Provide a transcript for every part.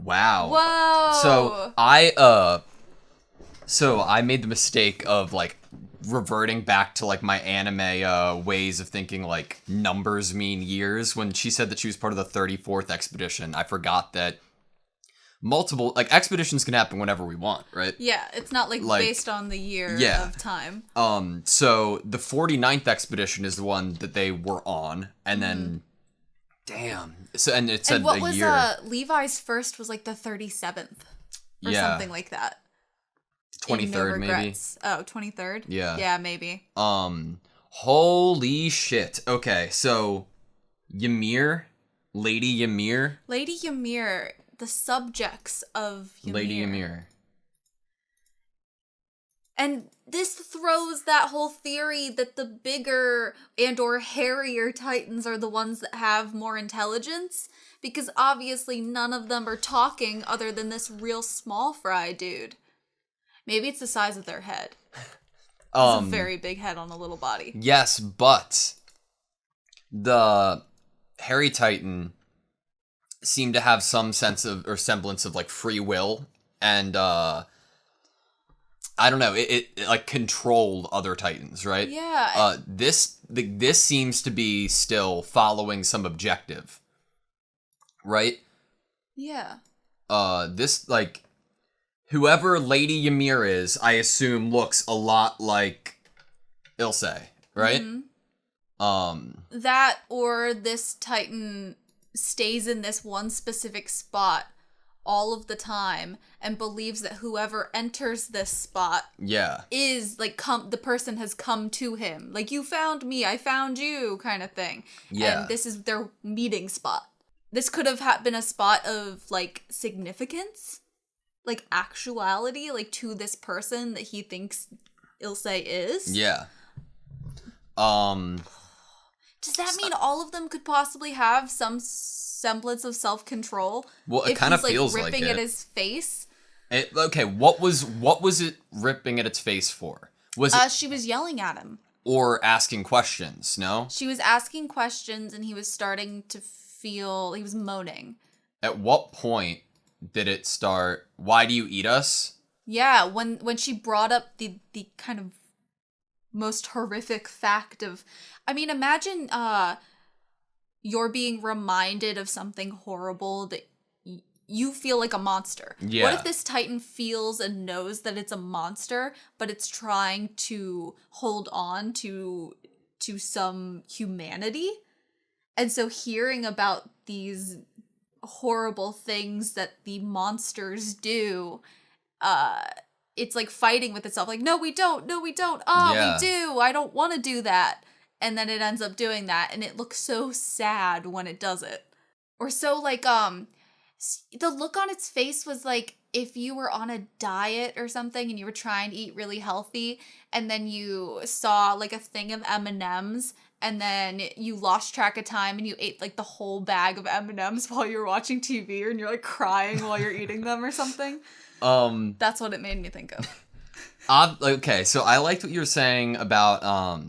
Wow. Whoa. So I made the mistake of like reverting back to like my anime ways of thinking like numbers mean years. When she said that she was part of the 34th expedition, I forgot that multiple like expeditions can happen whenever we want, right? Yeah, it's not like based on the year of time. So the 49th expedition is the one that they were on, and then damn. So and it said what a was year. Levi's first was like the 37th or something like that. 23rd maybe. Oh, 23rd? Yeah. Yeah, maybe. Holy shit. Okay, so Lady Ymir, the subjects of Ymir. Lady Ymir. And this throws that whole theory that the bigger and or hairier titans are the ones that have more intelligence, because obviously none of them are talking other than this real small fry dude. Maybe it's the size of their head. It's a very big head on a little body. Yes, but the hairy titan seemed to have some sense of or semblance of like free will, and I don't know, it like controlled other titans, right? Yeah. This seems to be still following some objective, right? Yeah. This like whoever Lady Ymir is, I assume looks a lot like Ilse, right? Mm-hmm. That or this titan stays in this one specific spot all of the time and believes that whoever enters this spot is like the person has come to him, like you found me, I found you kind of thing. And this is their meeting spot. This could have been a spot of like significance, like actuality, like to this person that he thinks Ilse is. Does that mean all of them could possibly have some semblance of self-control? Well, it kind of feels like like ripping it. at his face. Okay, what was it ripping at its face for? Was it she was yelling at him or asking questions? No, she was asking questions, and he was starting to feel he was moaning. At what point did it start? Why do you eat us? Yeah, when she brought up the kind of most horrific fact of, I mean, imagine you're being reminded of something horrible that you feel like a monster. Yeah. What if this titan feels and knows that it's a monster, but it's trying to hold on to some humanity? And so hearing about these horrible things that the monsters do, it's like fighting with itself, like, no we don't, we do, I don't want to do that. And then it ends up doing that, and it looks so sad when it does it. Or so like the look on its face was like if you were on a diet or something and you were trying to eat really healthy, and then you saw like a thing of M&Ms, and then you lost track of time and you ate like the whole bag of M&Ms while you were watching TV, and you're like crying while you're eating them or something. That's what it made me think of. Okay, so I liked what you were saying about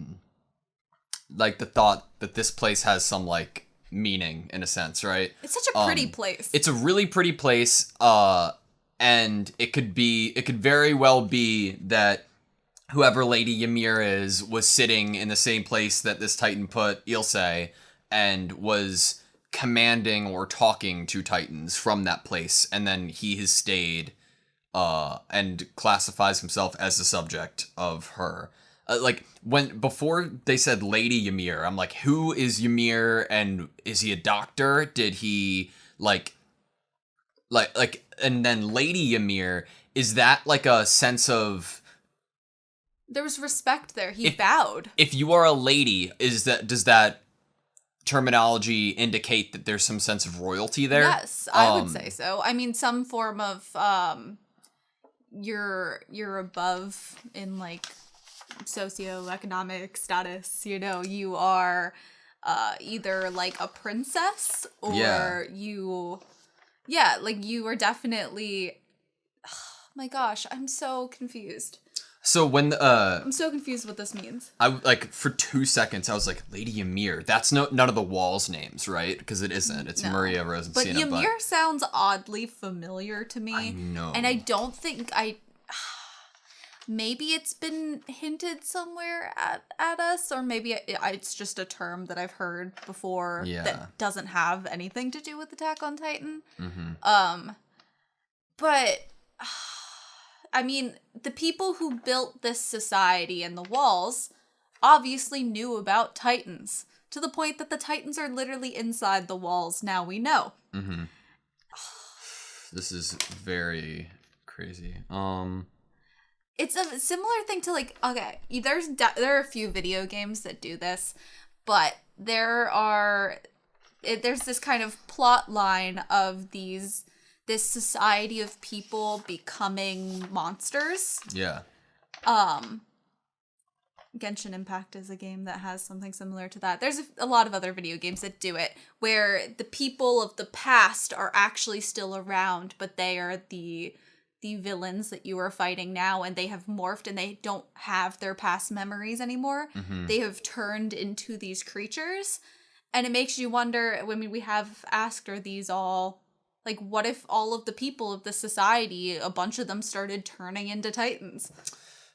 like the thought that this place has some like meaning in a sense, right? It's such a pretty place. It's a really pretty place, and it could very well be that whoever Lady Ymir is was sitting in the same place that this Titan put Ilse, and was commanding or talking to Titans from that place, and then he has stayed and classifies himself as the subject of her. Like before they said Lady Ymir, I'm like, who is Ymir, and is he a doctor? Did he like, and then Lady Ymir, is that like a sense of? There was respect there. He bowed. If you are a lady, does that terminology indicate that there's some sense of royalty there? Yes, I would say so. I mean, some form of you're above in like socioeconomic status, you know, you are either like a princess or you are definitely, oh my gosh, I'm so confused. So when I'm so confused what this means. I like for 2 seconds I was like, Lady Ymir. That's none of the walls names, right? Because it isn't. It's No. Maria But Rosencina. Ymir sounds oddly familiar to me. I know. And I don't think maybe it's been hinted somewhere at us, or maybe it's just a term that I've heard before that doesn't have anything to do with Attack on Titan. Mm-hmm. But I mean, the people who built this society and the walls obviously knew about Titans, to the point that the Titans are literally inside the walls, now we know. Mm-hmm. This is very crazy. It's a similar thing to, like, okay, there are a few video games that do this, but there's this kind of plot line of this society of people becoming monsters. Yeah. Genshin Impact is a game that has something similar to that. There's a lot of other video games that do it, where the people of the past are actually still around, but they are the villains that you are fighting now, and they have morphed and they don't have their past memories anymore. Mm-hmm. They have turned into these creatures, and it makes you wonder, I mean, we have asked, are these all, like, what if all of the people of the society, a bunch of them started turning into Titans?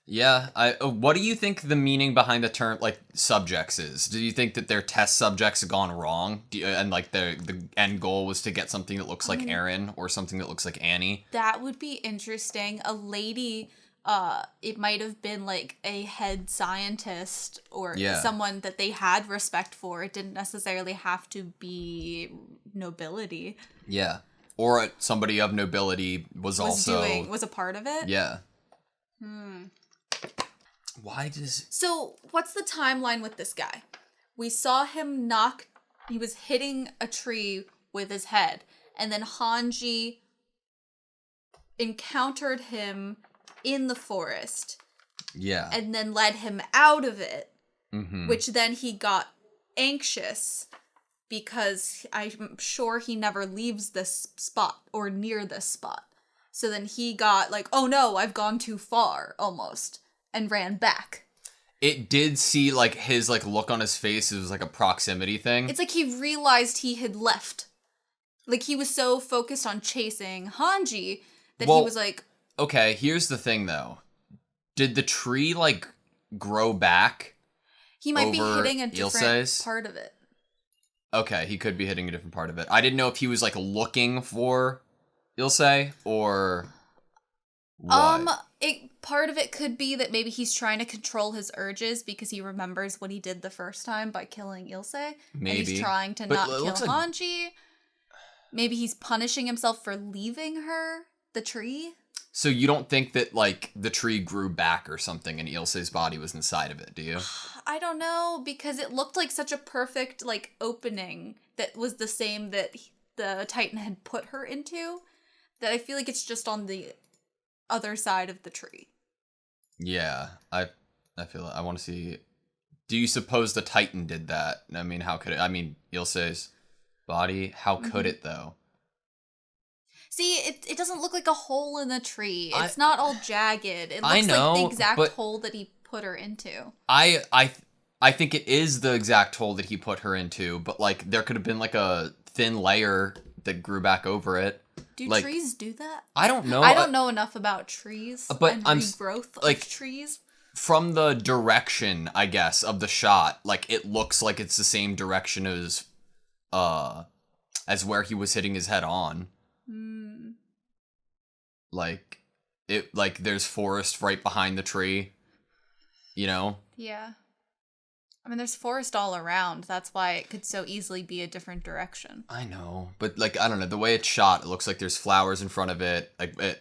Yeah, what do you think the meaning behind the term, like, subjects is? Do you think that their test subjects have gone wrong? And, like, the end goal was to get something that looks like Eren or something that looks like Annie? That would be interesting. A lady, it might have been, like, a head scientist or someone that they had respect for. It didn't necessarily have to be nobility. Yeah. Or somebody of nobility was a part of it? Yeah. Why does... So, what's the timeline with this guy? We saw him he was hitting a tree with his head, and then Hanji encountered him in the forest. Yeah. And then led him out of it, mm-hmm. which then he got anxious because I'm sure he never leaves this spot or near this spot. So then he got like, oh no, I've gone too far, almost, and ran back. It did see, like, his, like, look on his face. It was, like, a proximity thing. It's like he realized he had left. Like, he was so focused on chasing Hanji that he was like... Okay, here's the thing, though. Did the tree, like, grow back? He might be hitting a different part of it. Okay, he could be hitting a different part of it. I didn't know if he was, like, looking for Ilse or what. Part of it could be that maybe he's trying to control his urges because he remembers what he did the first time by killing Ilse. Maybe. And he's trying to not kill Hanji. Maybe he's punishing himself for leaving her, the tree. So you don't think that, like, the tree grew back or something and Ilse's body was inside of it, do you? I don't know, because it looked like such a perfect, like, opening that was the same that the Titan had put her into, that I feel like it's just on the other side of the tree. Yeah, I feel I want to see. Do you suppose the Titan did that? I mean, how could it? I mean, Ilse's body. How could it though? See, it doesn't look like a hole in the tree. It's not all jagged. It looks like the exact hole that he put her into. I think it is the exact hole that he put her into, but like there could have been like a thin layer that grew back over it. Do like, trees do that? I don't know. I don't know enough about trees but and regrowth of trees. From the direction, I guess, of the shot, like it looks like it's the same direction as where he was hitting his head on. Like there's forest right behind the tree, you know? Yeah. I mean, there's forest all around. That's why it could so easily be a different direction. I know, but like I don't know, the way it's shot, it looks like there's flowers in front of it,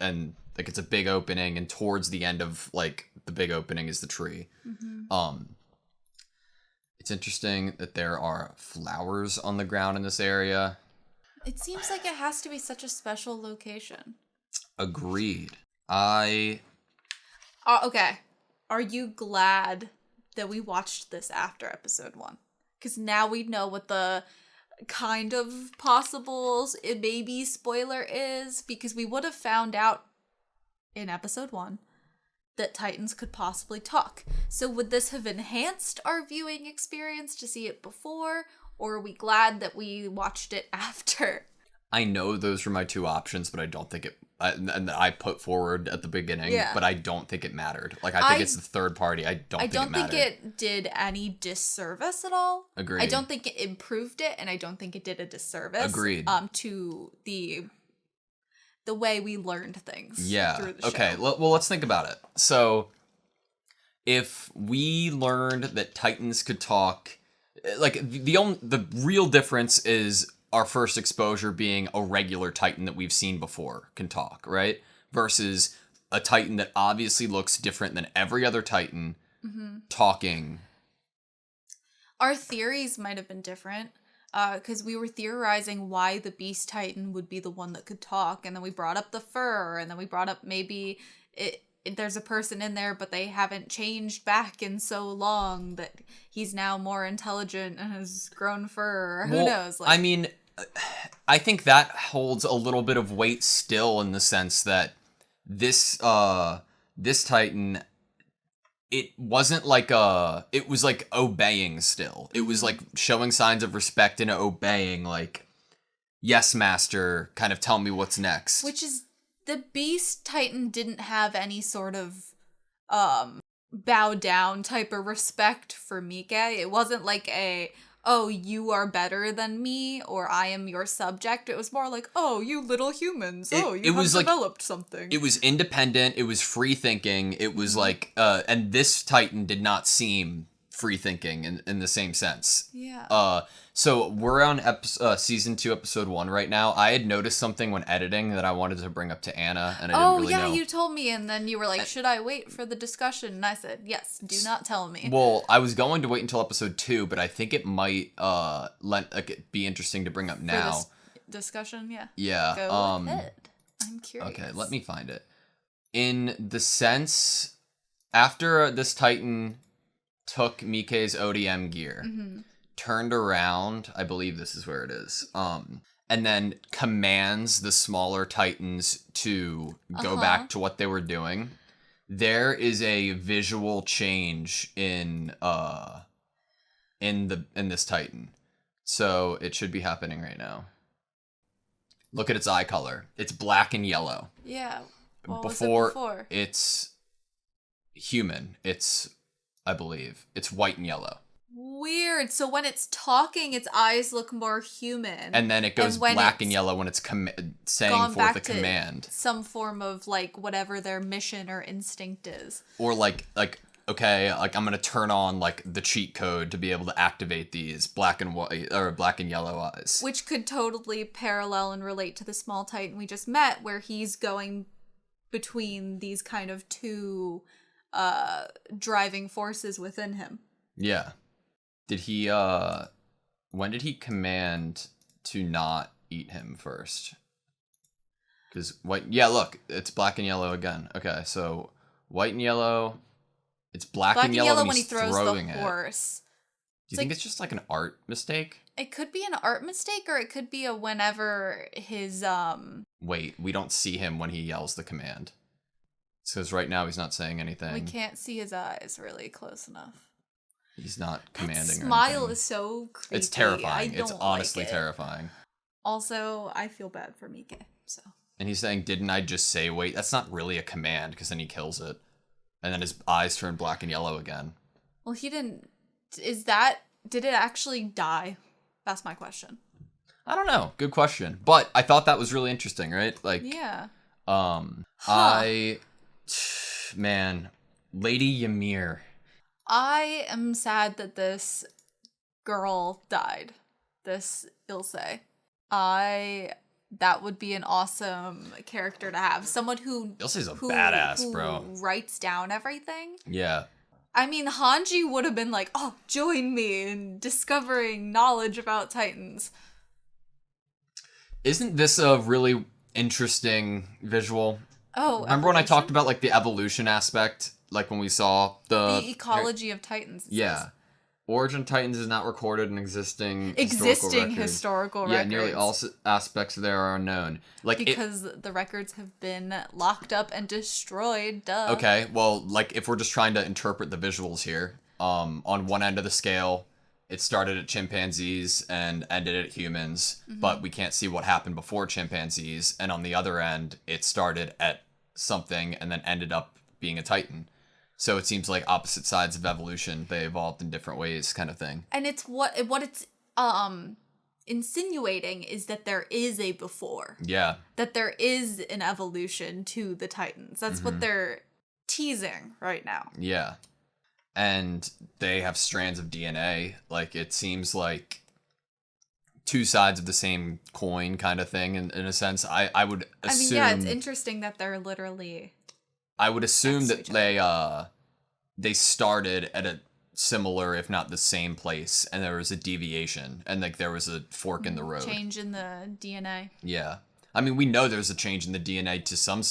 and like it's a big opening, and towards the end of like the big opening is the tree. It's interesting that there are flowers on the ground in this area. It seems like it has to be such a special location. Agreed. Okay. Are you glad that we watched this after episode 1? Because now we know what the kind of possibles it maybe spoiler is, because we would have found out in episode 1 that Titans could possibly talk. So would this have enhanced our viewing experience to see it before, or are we glad that we watched it after? I know those were my two options, but I don't think it... and I put forward at the beginning, but I don't think it mattered. Like, I think it's the third party. I don't think it mattered. I don't think it did any disservice at all. Agreed. I don't think it improved it, and I don't think it did a disservice. Agreed. To the way we learned things. Yeah. Through the Okay. show. Well, let's think about it. So, if we learned that Titans could talk, like the real difference is our first exposure being a regular Titan that we've seen before can talk, right? Versus a Titan that obviously looks different than every other Titan talking. Our theories might have been different. Because we were theorizing why the Beast Titan would be the one that could talk, and then we brought up the fur, and then we brought up maybe there's a person in there, but they haven't changed back in so long that he's now more intelligent and has grown fur. Who knows? I mean, I think that holds a little bit of weight still in the sense that this Titan... It wasn't like it was like obeying still. It was like showing signs of respect and obeying, like, yes, master, kind of tell me what's next. Which is, the Beast Titan didn't have any sort of bow down type of respect for Mike. It wasn't like oh, you are better than me, or I am your subject. It was more like, oh, you little humans. You have developed something. It was independent. It was free thinking. It was like, and this Titan did not seem free thinking in the same sense. Yeah. So we're on season 2, episode 1 right now. I had noticed something when editing that I wanted to bring up to Anna, and I didn't really know. You told me, and then you were like, should I wait for the discussion? And I said, yes, do not tell me. Well, I was going to wait until episode 2, but I think it might be interesting to bring up now. For this discussion, yeah. Yeah. Go ahead. I'm curious. Okay, let me find it. In the sense, after this Titan took Mike's ODM gear, turned around, I believe this is where it is, and then commands the smaller Titans to go back to what they were doing, there is a visual change in this Titan. So it should be happening right now. Look at its eye color. It's black and yellow. Yeah. What was it before? It's human. I believe it's white and yellow. Weird. So when it's talking, its eyes look more human. And then it goes black and yellow when it's saying forth a command. Some form of, like, whatever their mission or instinct is. Or like okay, like I'm gonna turn on like the cheat code to be able to activate these black and white or black and yellow eyes. Which could totally parallel and relate to the small Titan we just met, where he's going between these kind of two driving forces within him. Yeah. Did he when did he command to not eat him first? Because look, it's black and yellow again. Okay, so white and yellow, it's black and yellow when he throws the horse. Do you think it's just like an art mistake? It could be an art mistake, or it could be a whenever his Wait, we don't see him when he yells the command. Because right now he's not saying anything. We can't see his eyes really close enough. He's not commanding. That smile is so creepy. It's terrifying. It's honestly terrifying. Also, I feel bad for Mike. So. And he's saying, "Didn't I just say wait?" That's not really a command, because then he kills it, and then his eyes turn black and yellow again. Well, he didn't. Did it actually die? That's my question. I don't know. Good question. But I thought that was really interesting, right? Like, yeah. Man, Lady Ymir. I am sad that this girl died. This Ilse. That would be an awesome character to have. Someone who... Ilse's a badass, bro. Writes down everything. Yeah. I mean, Hanji would have been like, oh, join me in discovering knowledge about Titans. Isn't this a really interesting visual? Oh, remember when I talked about, like, the evolution aspect? Like, when we saw the... ecology of Titans. Yeah. Origin Titans is not recorded in existing historical records. Yeah, nearly all aspects there are unknown. Because the records have been locked up and destroyed, duh. Okay, well, if we're just trying to interpret the visuals here, on one end of the scale, it started at chimpanzees and ended at humans, but we can't see what happened before chimpanzees, and on the other end, it started at something and then ended up being a Titan. So it seems like opposite sides of evolution, they evolved in different ways, kind of thing. And it's what it's insinuating is that there is a before. Yeah. That there is an evolution to the Titans. That's what they're teasing right now. Yeah. And they have strands of DNA. It seems like two sides of the same coin kind of thing, in a sense. I would assume... I mean, yeah, it's interesting that they're literally... I would assume that they started at a similar, if not the same place, and there was a deviation, and there was a fork in the road. Change in the DNA. Yeah. I mean, we know there's a change in the DNA to some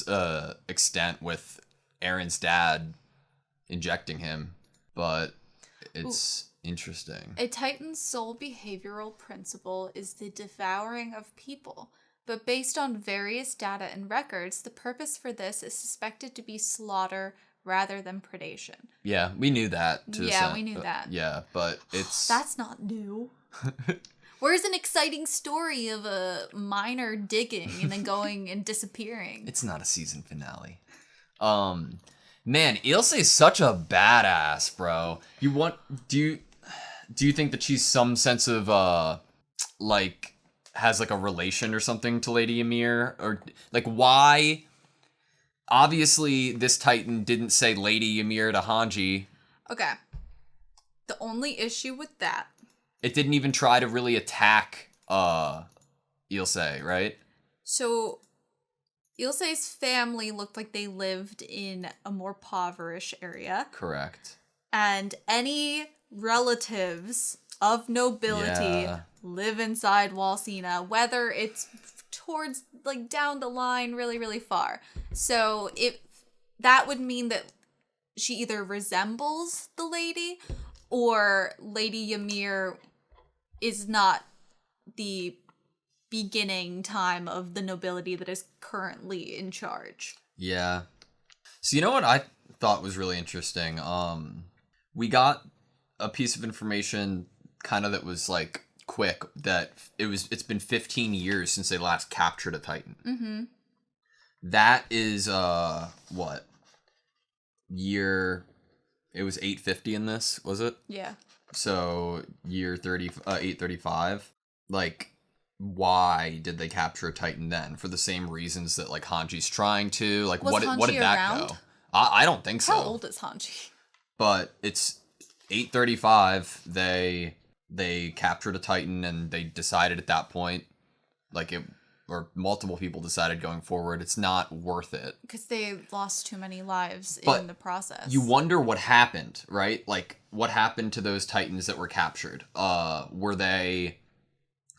extent with Aaron's dad injecting him, but it's interesting. A Titan's sole behavioral principle is the devouring of people. But based on various data and records, the purpose for this is suspected to be slaughter rather than predation. Yeah, we knew that. We knew that. Yeah, but it's... That's not new. Where's an exciting story of a miner digging and then going and disappearing? It's not a season finale. Man, Ilse's such a badass, bro. Do you think that she's some sense of, has a relation or something to Lady Ymir? Or why? Obviously, this Titan didn't say Lady Ymir to Hanji. Okay. The only issue with that... It didn't even try to really attack Ilse, right? So, Ilse's family looked like they lived in a more impoverished area. Correct. And any relatives of nobility live inside Walsina, whether it's towards down the line really, really far. So that would mean that she either resembles the lady or Lady Ymir is not the beginning time of the nobility that is currently in charge. Yeah. So you know what I thought was really interesting? We got a piece of information kind of that was quick, that it's been 15 years since they last captured a Titan. Mm-hmm. That is what year? It was 850 in this, was it? Yeah. So year 835. Why did they capture a Titan then? For the same reasons that Hanji's trying to. What did that around? go? I don't think so. How old is Hanji? But it's 835. They captured a Titan, and they decided at that point, or multiple people decided going forward, it's not worth it. Because they lost too many lives in the process. You wonder what happened, right? What happened to those Titans that were captured?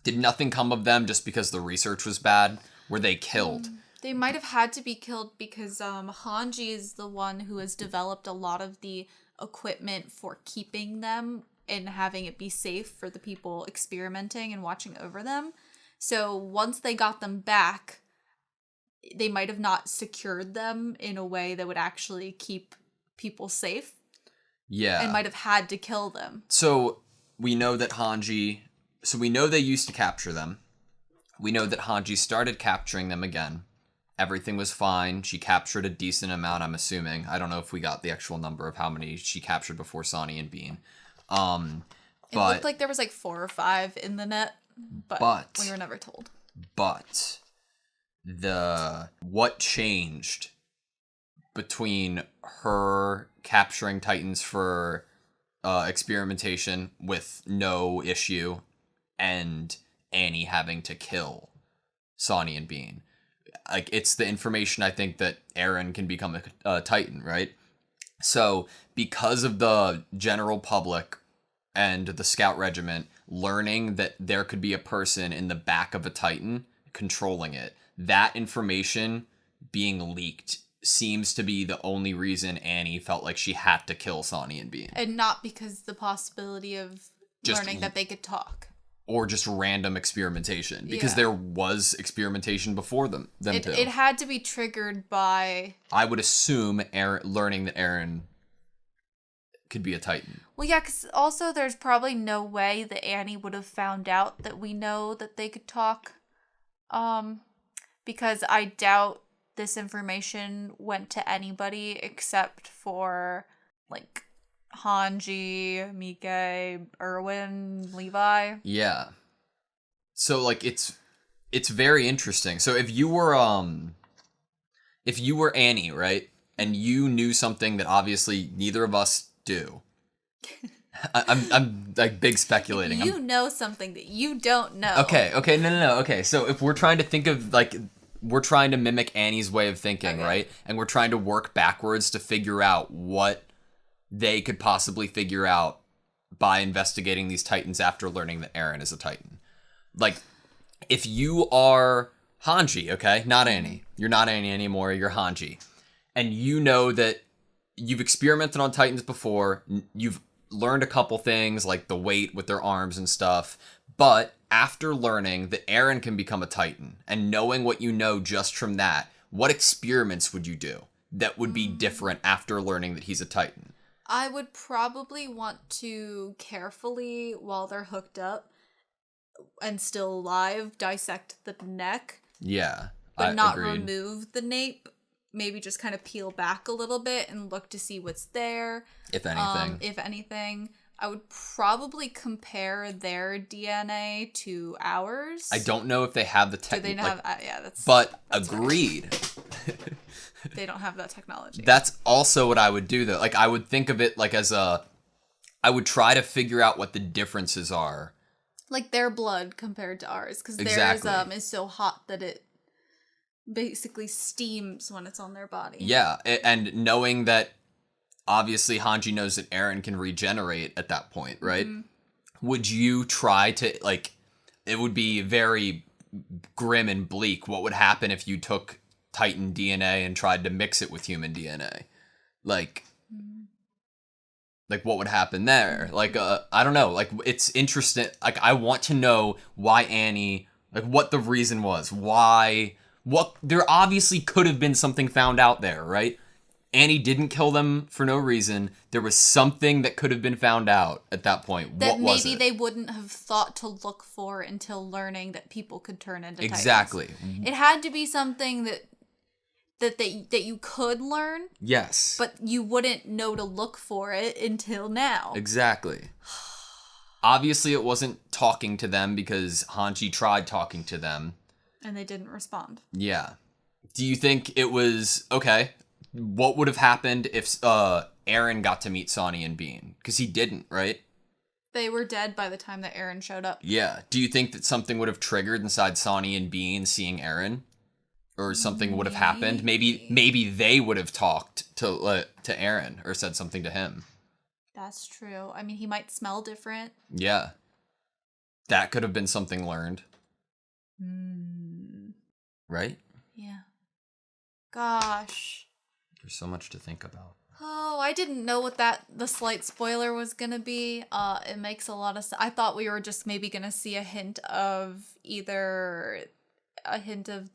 Did nothing come of them just because the research was bad? Were they killed? They might have had to be killed because Hanji is the one who has developed a lot of the equipment for keeping them and having it be safe for the people experimenting and watching over them. So once they got them back, they might have not secured them in a way that would actually keep people safe. Yeah. And might have had to kill them. So we know that Hanji... So we know they used to capture them. We know that Hanji started capturing them again. Everything was fine. She captured a decent amount, I'm assuming. I don't know if we got the actual number of how many she captured before Sonny and Bean. It looked like there was 4 or 5 in the net, but we were never told. But what changed between her capturing Titans for experimentation with no issue and Annie having to kill Sonny and Bean? It's the information, I think, that Aaron can become a Titan, right? So because of the general public and the scout regiment learning that there could be a person in the back of a Titan controlling it, that information being leaked seems to be the only reason Annie felt like she had to kill Sonny and Bean. And not because the possibility of Just learning that they could talk. Or just random experimentation. Because Yeah. there was experimentation before them too. It had to be triggered by... I would assume learning that Aaron could be a Titan. Well, yeah, because also there's probably no way that Annie would have found out that we know that they could talk. Because I doubt this information went to anybody except for, like, Hanji, Mike, Erwin, Levi. Yeah. So, like, it's very interesting. So if you were Annie, right, and you knew something that obviously neither of us do, I'm like big speculating. You know something that you don't know. Okay, no. Okay, so if we're trying to think of, like, we're trying to mimic Annie's way of thinking, Okay. right? And we're trying to work backwards to figure out what they could possibly figure out by investigating these Titans after learning that Aaron is a Titan. Like, if you are Hanji, okay? Not Annie. You're not Annie anymore, you're Hanji. And you know that you've experimented on Titans before, you've learned a couple things, like the weight with their arms and stuff, but after learning that Aaron can become a Titan, and knowing what you know just from that, what experiments would you do that would be different after learning that he's a Titan? I would probably want to carefully, while they're hooked up and still alive, dissect the neck. Yeah, But not agreed. remove the nape. Maybe just kind of peel back a little bit and look to see what's there. If anything. If anything. I would probably compare their DNA to ours. I don't know if they have the Do tech. they not have... yeah, that's... But that's agreed. They don't have that technology. That's also what I would do, though. Like, I would think of it like as a... I would try to figure out what the differences are. Like their blood compared to ours. Because Exactly. theirs is so hot that it basically steams when it's on their body. Yeah, and knowing that obviously Hanji knows that Aaron can regenerate at that point, right? Mm-hmm. Would you try to, like, it would be very grim and bleak. What would happen if you took Titan DNA and tried to mix it with human DNA? Like, what would happen there? Like, I don't know. Like, it's interesting. Like, I want to know why Annie, like, what the reason was. Why, there obviously could have been something found out there, right? Annie didn't kill them for no reason. There was something that could have been found out at that point. That what was maybe it? they wouldn't have thought to look for until learning that people could turn into Exactly. Titans. It had to be something that you could learn. Yes. But you wouldn't know to look for it until now. Exactly. Obviously, it wasn't talking to them because Hanji tried talking to them. And they didn't respond. Yeah. Do you think it was... Okay, what would have happened if Aaron got to meet Sonny and Bean? Because he didn't, right? They were dead by the time that Aaron showed up. Yeah. Do you think that something would have triggered inside Sonny and Bean seeing Aaron? Or something would have happened? Maybe they would have talked to Aaron or said something to him. That's true. I mean, he might smell different. Yeah. That could have been something learned. Right? Yeah. Gosh. There's so much to think about. Oh, I didn't know what the slight spoiler was gonna be. It makes a lot of sense. I thought we were just maybe gonna see a hint of the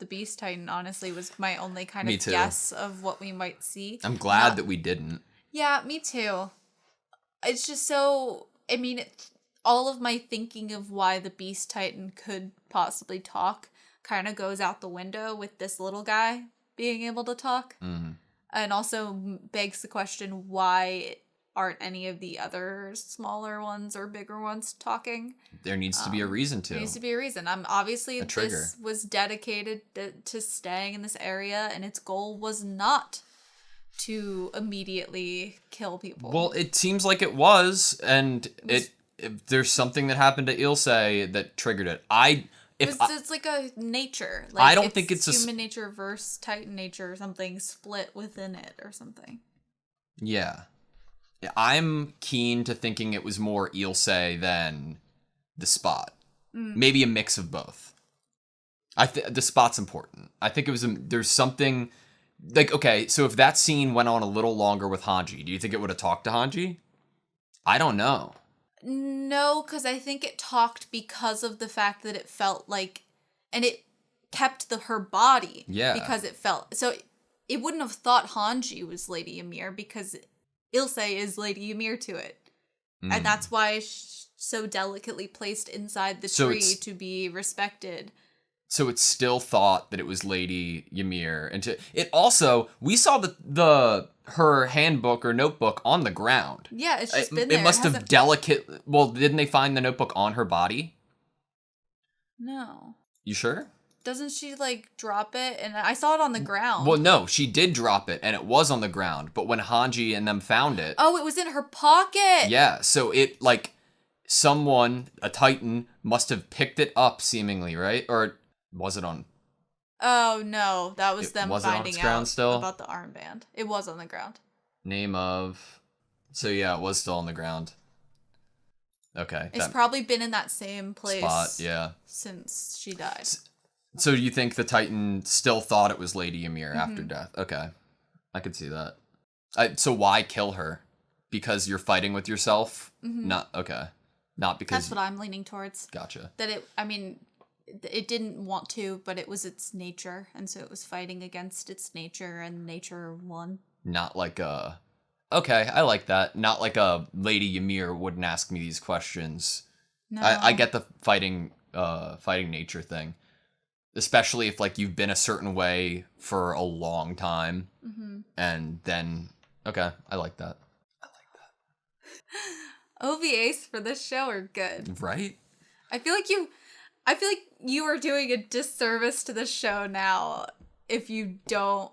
Beast Titan, honestly, was my only kind of guess of what we might see. I'm glad that we didn't. Yeah, me too. It's just so... I mean, all of my thinking of why the Beast Titan could possibly talk kind of goes out the window with this little guy being able to talk. Mm-hmm. And also begs the question, why aren't any of the other smaller ones or bigger ones talking? There needs to be a reason to. There needs to be a reason. Obviously, this was dedicated to staying in this area, and its goal was not to immediately kill people. Well, it seems like it was, and there's something that happened to Ilse that triggered it. It's like a nature. Like, I don't think it's human nature versus Titan nature or something split within it or something. Yeah. I'm keen to thinking it was more Ilse than the Spot. Maybe a mix of both. The Spot's important. I think it was there's something like, okay, so if that scene went on a little longer with Hanji, do you think it would have talked to Hanji? I don't know. No, because I think it talked because of the fact that it felt like, and it kept her body. Yeah. Because it felt, so it wouldn't have thought Hanji was Lady Ymir because Ilse is Lady Ymir to it. And that's why she's so delicately placed inside the tree to be respected. So it still thought that it was Lady Ymir. And it also, we saw her handbook or notebook on the ground. Yeah, it's just been there. It must have well, didn't they find the notebook on her body? No. You sure? Doesn't she, like, drop it? And I saw it on the ground. Well, no, she did drop it, and it was on the ground. But when Hanji and them found it... Oh, it was in her pocket! Yeah, so it, like, someone, a Titan, must have picked it up, seemingly, right? Or was it on... Oh, no. That was them finding out still? About the armband. It was on the ground. Name of... So, yeah, it was still on the ground. Okay. It's probably been in that same place spot, yeah. Since she died. So you think the Titan still thought it was Lady Ymir after death? Okay. I could see that. So why kill her? Because you're fighting with yourself? Not, okay. Not because... That's what I'm leaning towards. Gotcha. That it didn't want to, but it was its nature. And so it was fighting against its nature, and nature won. Not like a... Okay, I like that. Not like a Lady Ymir wouldn't ask me these questions. No. I get the fighting nature thing. Especially if, like, you've been a certain way for a long time. And then... Okay, I like that. OVAs for this show are good. Right? I feel like you are doing a disservice to the show now if you don't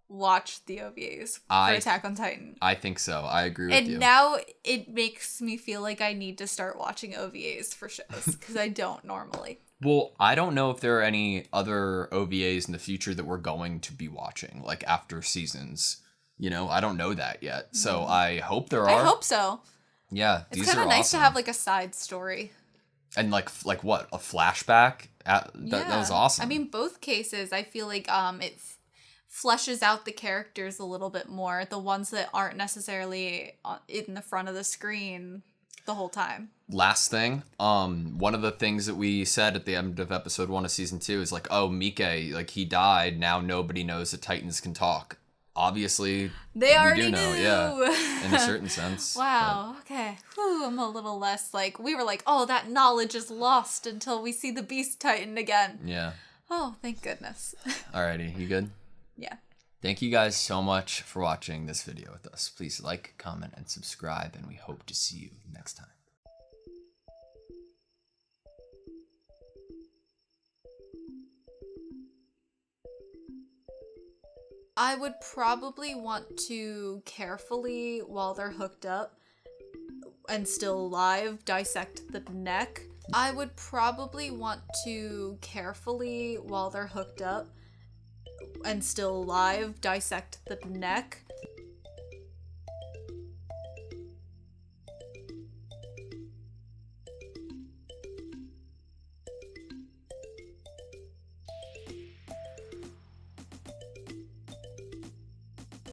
watch the OVAs for Attack on Titan. I think so. I agree with you. And now it makes me feel like I need to start watching OVAs for shows, because I don't normally. Well, I don't know if there are any other OVAs in the future that we're going to be watching, like after seasons. You know, I don't know that yet. So I hope there are. I hope so. Yeah, it's kind of nice to have like a side story. And like what? A flashback? That was awesome. I mean, both cases, I feel like it fleshes out the characters a little bit more. The ones that aren't necessarily in the front of the screen the whole time. Last thing, one of the things that we said at the end of episode 1 of season 2 is like, oh, Mike, like, he died. Now nobody knows that Titans can talk. Obviously, they already do know, yeah, in a certain sense. Wow. But. Okay. Whew, I'm a little less like, we were like, oh, that knowledge is lost until we see the Beast Titan again. Yeah. Oh, thank goodness. Alrighty, you good? Yeah. Thank you guys so much for watching this video with us. Please like, comment, and subscribe, and we hope to see you next time. I would probably want to carefully, while they're hooked up and still alive, dissect the neck. I would probably want to carefully, while they're hooked up and still alive, dissect the neck.